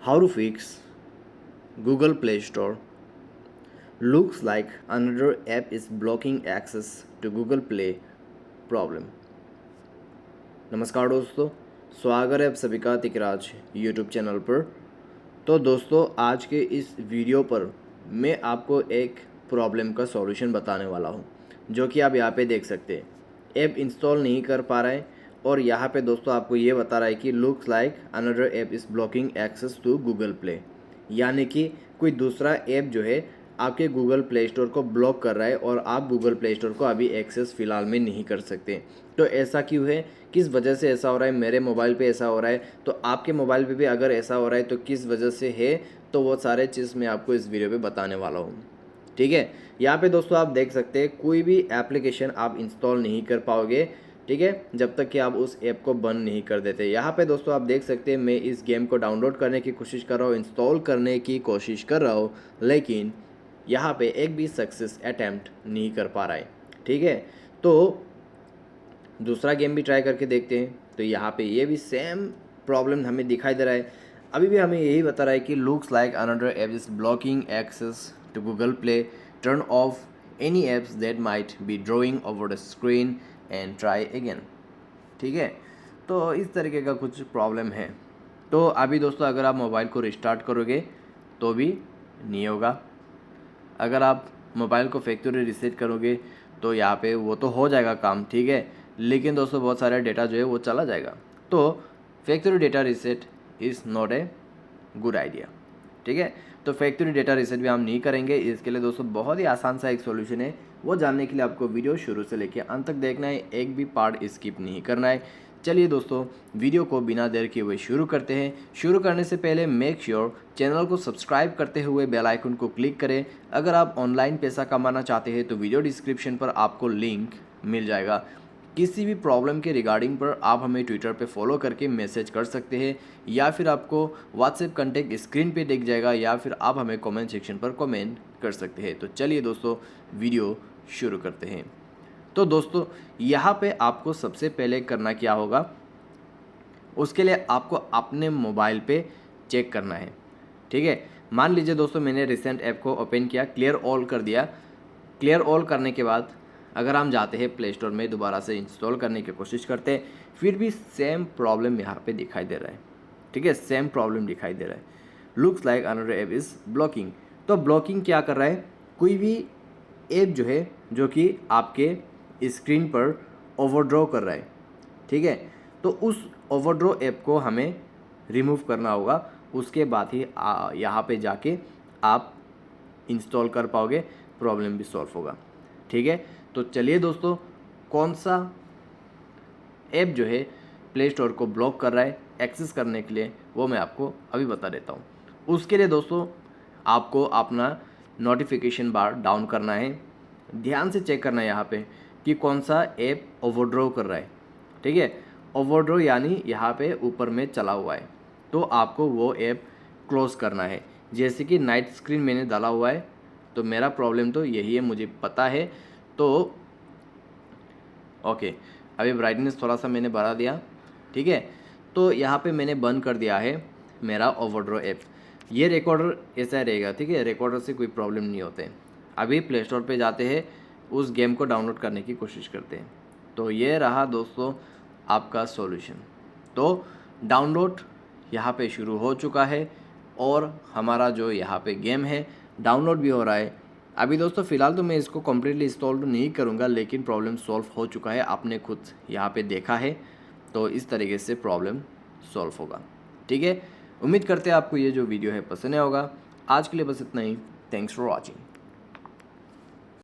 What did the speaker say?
How to fix Google Play Store. Looks like another app is blocking access to Google Play problem. नमस्कार दोस्तों, स्वागत है आप सभी का तिकराज यूट्यूब चैनल पर। तो दोस्तों, आज के इस वीडियो पर मैं आपको एक प्रॉब्लम का सॉल्यूशन बताने वाला हूं, जो कि आप यहाँ पे देख सकते हैं। ऐप इंस्टॉल नहीं कर पा रहा है और यहाँ पे दोस्तों आपको ये बता रहा है कि looks like another app is blocking access to Google Play, यानी कि कोई दूसरा ऐप जो है आपके गूगल प्ले स्टोर को ब्लॉक कर रहा है और आप गूगल प्ले स्टोर को अभी एक्सेस फ़िलहाल में नहीं कर सकते। तो ऐसा क्यों है, किस वजह से ऐसा हो रहा है? मेरे मोबाइल पे ऐसा हो रहा है, तो आपके मोबाइल पे भी अगर ऐसा हो रहा है तो किस वजह से है, तो वो सारे चीज़ मैं आपको इस वीडियो पे बताने वाला हूँ। ठीक है, यहाँ पे दोस्तों आप देख सकते हैं कोई भी एप्लीकेशन आप इंस्टॉल नहीं कर पाओगे, ठीक है, जब तक कि आप उस ऐप को बंद नहीं कर देते। यहाँ पे दोस्तों आप देख सकते हैं मैं इस गेम को डाउनलोड करने की कोशिश कर रहा हूँ, इंस्टॉल करने की कोशिश कर रहा हूँ, लेकिन यहाँ पे एक भी सक्सेस अटैम्प्ट नहीं कर पा रहा है। ठीक है, तो दूसरा गेम भी ट्राई करके देखते हैं। तो यहाँ पे ये भी सेम प्रॉब्लम हमें दिखाई दे रहा है। अभी भी हमें यही बता रहा है कि looks like another app is blocking access to Google Play, turn off any apps that might be drawing over the screen and try again. ठीक है, तो इस तरीके का कुछ प्रॉब्लम है। तो अभी दोस्तों अगर आप मोबाइल को रिस्टार्ट करोगे तो भी नहीं होगा, अगर आप मोबाइल को फैक्ट्री रीसेट करोगे तो यहाँ पे वो तो हो जाएगा काम, ठीक है, लेकिन दोस्तों बहुत सारा डेटा जो है वो चला जाएगा। तो factory data reset is not a good idea. ठीक है, तो फैक्ट्री डेटा रीसेट भी हम नहीं करेंगे। इसके लिए दोस्तों बहुत ही आसान सा एक सॉल्यूशन है, वो जानने के लिए आपको वीडियो शुरू से लेकर अंत तक देखना है, एक भी पार्ट स्किप नहीं करना है। चलिए दोस्तों, वीडियो को बिना देर किए हुए शुरू करते हैं। शुरू करने से पहले मेक श्योर चैनल को सब्सक्राइब करते हुए बेल आइकन को क्लिक करें। अगर आप ऑनलाइन पैसा कमाना चाहते हैं तो वीडियो डिस्क्रिप्शन पर आपको लिंक मिल जाएगा। किसी भी प्रॉब्लम के रिगार्डिंग पर आप हमें ट्विटर पे फॉलो करके मैसेज कर सकते हैं, या फिर आपको व्हाट्सएप कॉन्टैक्ट स्क्रीन पे दिख जाएगा, या फिर आप हमें कमेंट सेक्शन पर कमेंट कर सकते हैं। तो चलिए दोस्तों, वीडियो शुरू करते हैं। तो दोस्तों यहाँ पे आपको सबसे पहले करना क्या होगा, उसके लिए आपको अपने मोबाइल पे चेक करना है। ठीक है, मान लीजिए दोस्तों मैंने रिसेंट ऐप को ओपन किया, क्लियर ऑल कर दिया। क्लियर ऑल करने के बाद अगर हम जाते हैं प्ले स्टोर में, दोबारा से इंस्टॉल करने की कोशिश करते हैं, फिर भी सेम प्रॉब्लम यहाँ पे दिखाई दे रहा है। ठीक है, सेम प्रॉब्लम दिखाई दे रहा है, looks like another app is blocking. तो ब्लॉकिंग क्या कर रहा है, कोई भी ऐप जो है जो कि आपके स्क्रीन पर ओवरड्रॉ कर रहा है। ठीक है, तो उस ओवरड्रॉ ऐप को हमें रिमूव करना होगा, उसके बाद ही यहाँ पे जाके आप इंस्टॉल कर पाओगे, प्रॉब्लम भी सॉल्व होगा। ठीक है, तो चलिए दोस्तों, कौन सा ऐप जो है प्ले स्टोर को ब्लॉक कर रहा है एक्सेस करने के लिए, वो मैं आपको अभी बता देता हूँ। उसके लिए दोस्तों आपको अपना नोटिफिकेशन बार डाउन करना है, ध्यान से चेक करना है यहाँ पे कि कौन सा ऐप ओवरड्रॉ कर रहा है। ठीक है, ओवरड्रॉ यानी यहाँ पे ऊपर में चला हुआ है, तो आपको वो ऐप क्लोज करना है। जैसे कि नाइट स्क्रीन मैंने डाला हुआ है, तो मेरा प्रॉब्लम तो यही है, मुझे पता है। तो ओके, अभी ब्राइटनेस थोड़ा सा मैंने बढ़ा दिया। ठीक है, तो यहाँ पे मैंने बंद कर दिया है मेरा ओवरड्रॉ ऐप। ये रिकॉर्डर ऐसा रहेगा, ठीक है, रिकॉर्डर से कोई प्रॉब्लम नहीं होते। अभी प्ले स्टोर पे जाते हैं, उस गेम को डाउनलोड करने की कोशिश करते हैं। तो ये रहा दोस्तों आपका सॉल्यूशन। तो डाउनलोड यहाँ पे शुरू हो चुका है और हमारा जो यहाँ पे गेम है डाउनलोड भी हो रहा है। अभी दोस्तों फ़िलहाल तो मैं इसको कम्प्लीटली इंस्टॉल नहीं करूँगा, लेकिन प्रॉब्लम सॉल्व हो चुका है, आपने खुद यहाँ पे देखा है। तो इस तरीके से प्रॉब्लम सॉल्व होगा। ठीक है, उम्मीद करते हैं आपको ये जो वीडियो है पसंद आया होगा। आज के लिए बस इतना ही। Thanks for watching.